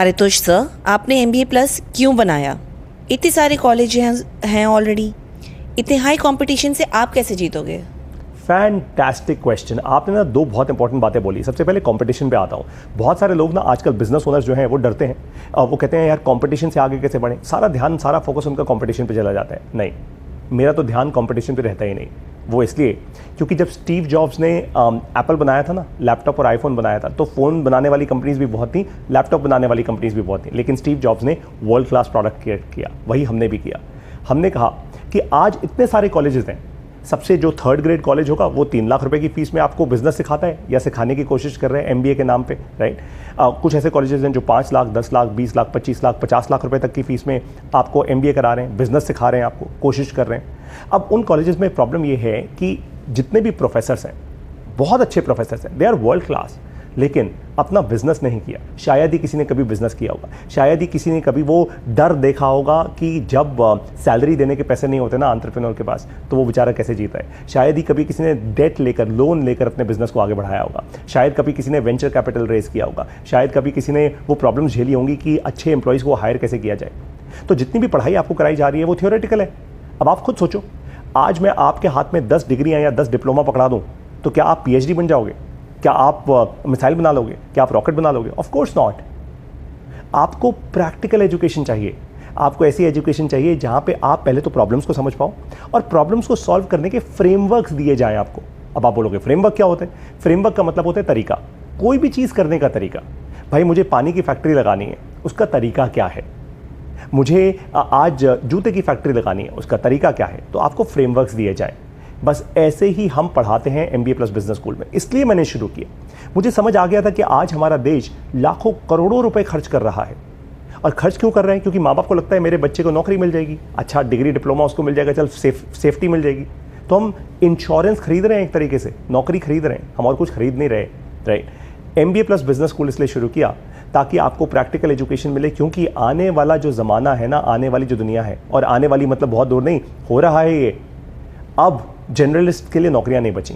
Paritosh sir, आपने MBA plus क्यों बनाया? इतने सारे कॉलेज हैं ऑलरेडी, इतने हाई कंपटीशन से आप कैसे जीतोगे? Fantastic question. आपने ना दो बहुत इंपॉर्टेंट बातें बोली। सबसे पहले कंपटीशन पे आता हूँ। बहुत सारे लोग ना आजकल बिजनेस ओनर्स जो हैं वो डरते हैं और वो कहते हैं यार कंपटीशन से आगे कैसे बढ़ें, सारा ध्यान सारा फोकस उनका कंपटीशन पे चला जाता है। नहीं, मेरा तो ध्यान कंपटीशन पे रहता ही नहीं। वो इसलिए क्योंकि जब स्टीव जॉब्स ने एप्पल बनाया था ना, लैपटॉप और आईफोन बनाया था, तो फ़ोन बनाने वाली कंपनीज भी बहुत थी, लैपटॉप बनाने वाली कंपनीज भी बहुत थी, लेकिन स्टीव जॉब्स ने वर्ल्ड क्लास प्रोडक्ट क्रिएट किया। वही हमने भी किया। हमने कहा कि आज इतने सारे कॉलेजेस हैं, सबसे जो थर्ड ग्रेड कॉलेज होगा वो 3 लाख रुपए की फीस में आपको बिजनेस सिखाता है या सिखाने की कोशिश कर रहे हैं MBA के नाम पे, राइट। कुछ ऐसे कॉलेजेस हैं जो 5 लाख, 10 लाख, 20 लाख, 25 लाख, 50 लाख रुपए तक की फीस में आपको MBA करा रहे हैं, बिजनेस सिखा रहे हैं, आपको कोशिश कर रहे हैं। अब उन कॉलेजेस में प्रॉब्लम ये है कि जितने भी प्रोफेसर्स हैं, बहुत अच्छे प्रोफेसर्स हैं, दे आर वर्ल्ड क्लास, लेकिन अपना बिजनेस नहीं किया। शायद ही किसी ने कभी बिजनेस किया होगा, शायद ही किसी ने कभी वो डर देखा होगा कि जब सैलरी देने के पैसे नहीं होते ना एंटरप्रेन्योर के पास, तो वो बेचारा कैसे जीता है। शायद ही कभी किसी ने डेट लेकर, लोन लेकर अपने बिजनेस को आगे बढ़ाया होगा। शायद कभी किसी ने वेंचर कैपिटल रेज किया होगा। शायद कभी किसी ने वो प्रॉब्लम झेली होंगी कि अच्छे एम्प्लॉयज़ को हायर कैसे किया जाए। तो जितनी भी पढ़ाई आपको कराई जा रही है वो थियोरेटिकल है। अब आप खुद सोचो, आज मैं आपके हाथ में 10 डिग्रियाँ या 10 डिप्लोमा पकड़ा दूँ तो क्या आप PhD बन जाओगे? क्या आप मिसाइल बना लोगे? क्या आप रॉकेट बना लोगे? Of course not. आपको प्रैक्टिकल एजुकेशन चाहिए। आपको ऐसी एजुकेशन चाहिए जहां पे आप पहले तो प्रॉब्लम्स को समझ पाओ और प्रॉब्लम्स को सॉल्व करने के फ्रेमवर्क्स दिए जाएं आपको। अब आप बोलोगे फ्रेमवर्क क्या होता है? फ्रेमवर्क का मतलब होता है तरीका, कोई भी चीज़ करने का तरीका। भाई मुझे पानी की फैक्ट्री लगानी है, उसका तरीका क्या है? मुझे आज जूते की फैक्ट्री लगानी है, उसका तरीका क्या है? तो आपको फ्रेमवर्क्स दिए जाएं। बस ऐसे ही हम पढ़ाते हैं MBA प्लस बिजनेस स्कूल में। इसलिए मैंने शुरू किया। मुझे समझ आ गया था कि आज हमारा देश लाखों करोड़ों रुपए खर्च कर रहा है। और खर्च क्यों कर रहे हैं? क्योंकि माँ बाप को लगता है मेरे बच्चे को नौकरी मिल जाएगी, अच्छा डिग्री डिप्लोमा उसको मिल जाएगा, चल सेफ्टी मिल जाएगी। तो हम इंश्योरेंस खरीद रहे हैं, एक तरीके से नौकरी खरीद रहे हैं, हम और कुछ खरीद नहीं रहे, right. MBA plus business school इसलिए शुरू किया ताकि आपको प्रैक्टिकल एजुकेशन मिले, क्योंकि आने वाला जो ज़माना है ना, आने वाली जो दुनिया है, और आने वाली मतलब बहुत दूर नहीं, हो रहा है ये। अब जनरलिस्ट के लिए नौकरियां नहीं बची।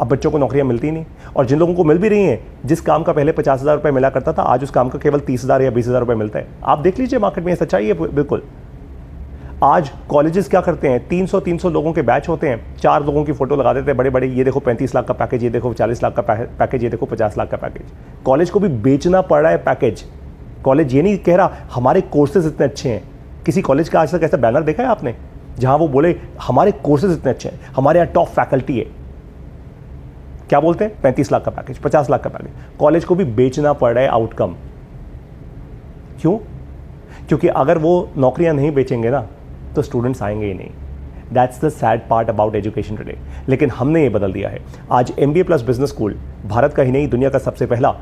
अब बच्चों को नौकरियां मिलती नहीं, और जिन लोगों को मिल भी रही हैं, जिस काम का पहले 50,000 रुपये मिला करता था, आज उस काम का केवल 30,000 या 20,000 रुपये मिलता है। आप देख लीजिए मार्केट में, सच्चाई है बिल्कुल। आज कॉलेजेस क्या करते हैं? 300 लोगों के बैच होते हैं, 4 लोगों की फोटो लगा देते हैं बड़े बड़े, ये देखो 35 लाख का पैकेज, ये देखो 40 लाख का पैकेज, ये देखो 50 लाख का पैकेज। कॉलेज को भी बेचना पड़ रहा है पैकेज। कॉलेज ये नहीं कह रहा हमारे कोर्सेज इतने अच्छे हैं। किसी कॉलेज का आज तक ऐसा बैनर देखा है आपने जहां वो बोले हमारे कोर्सेज इतने अच्छे हैं, हमारे यहाँ टॉप फैकल्टी है? क्या बोलते हैं? 35 लाख का पैकेज, 50 लाख का पैकेज। कॉलेज को भी बेचना पड़ रहा है आउटकम। क्यों? क्योंकि अगर वो नौकरियां नहीं बेचेंगे ना तो स्टूडेंट्स आएंगे ही नहीं। That's the sad part about education today. लेकिन हमने ये बदल दिया है। आज MBA plus business school Bharat का ही नहीं, दुनिया का सबसे पहला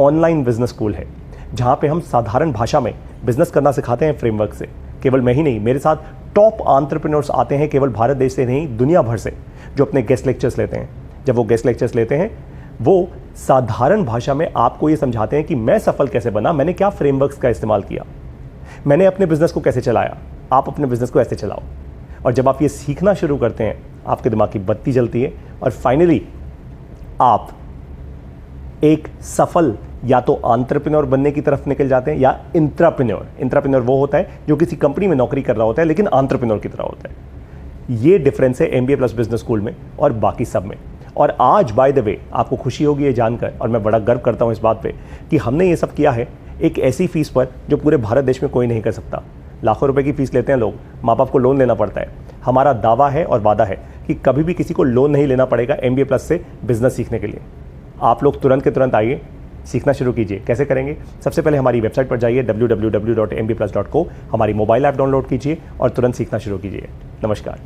ऑनलाइन बिजनेस स्कूल है, जहां पे हम साधारण भाषा में बिजनेस करना सिखाते हैं फ्रेमवर्क से। केवल मैं ही नहीं, मेरे साथ टॉप एंटरप्रेन्योर्स आते हैं, केवल भारत देश से नहीं, दुनिया भर से, जो अपने गेस्ट लेक्चर्स लेते हैं। जब वो गेस्ट लेक्चर्स लेते हैं, वो साधारण भाषा में आपको ये समझाते हैं कि मैं सफल कैसे बना, मैंने क्या फ्रेमवर्क्स का इस्तेमाल किया, मैंने अपने बिजनेस को कैसे चलाया। आप अपने बिजनेस को ऐसे चलाओ। और जब आप ये सीखना शुरू करते हैं, आपके दिमाग की बत्ती जलती है और फाइनली आप एक सफल या तो एंटरप्रेन्योर बनने की तरफ निकल जाते हैं या इंट्राप्रेन्योर। इंट्राप्रेन्योर वो होता है जो किसी कंपनी में नौकरी कर रहा होता है लेकिन एंटरप्रेन्योर की तरह होता है। ये डिफरेंस है MBA प्लस बिजनेस स्कूल में और बाकी सब में। और आज बाय द वे आपको खुशी होगी ये जानकर, और मैं बड़ा गर्व करता हूँ इस बात पे, कि हमने ये सब किया है एक ऐसी फीस पर जो पूरे भारत देश में कोई नहीं कर सकता। लाखों रुपए की फीस लेते हैं लोग, माँ बाप को लोन लेना पड़ता है। हमारा दावा है और वादा है कि कभी भी किसी को लोन नहीं लेना पड़ेगा MBA प्लस से बिजनेस सीखने के लिए। आप लोग तुरंत के तुरंत आइए, सीखना शुरू कीजिए। कैसे करेंगे? सबसे पहले हमारी वेबसाइट पर जाइए www.mbaplus.co, हमारी मोबाइल ऐप डाउनलोड कीजिए और तुरंत सीखना शुरू कीजिए। नमस्कार।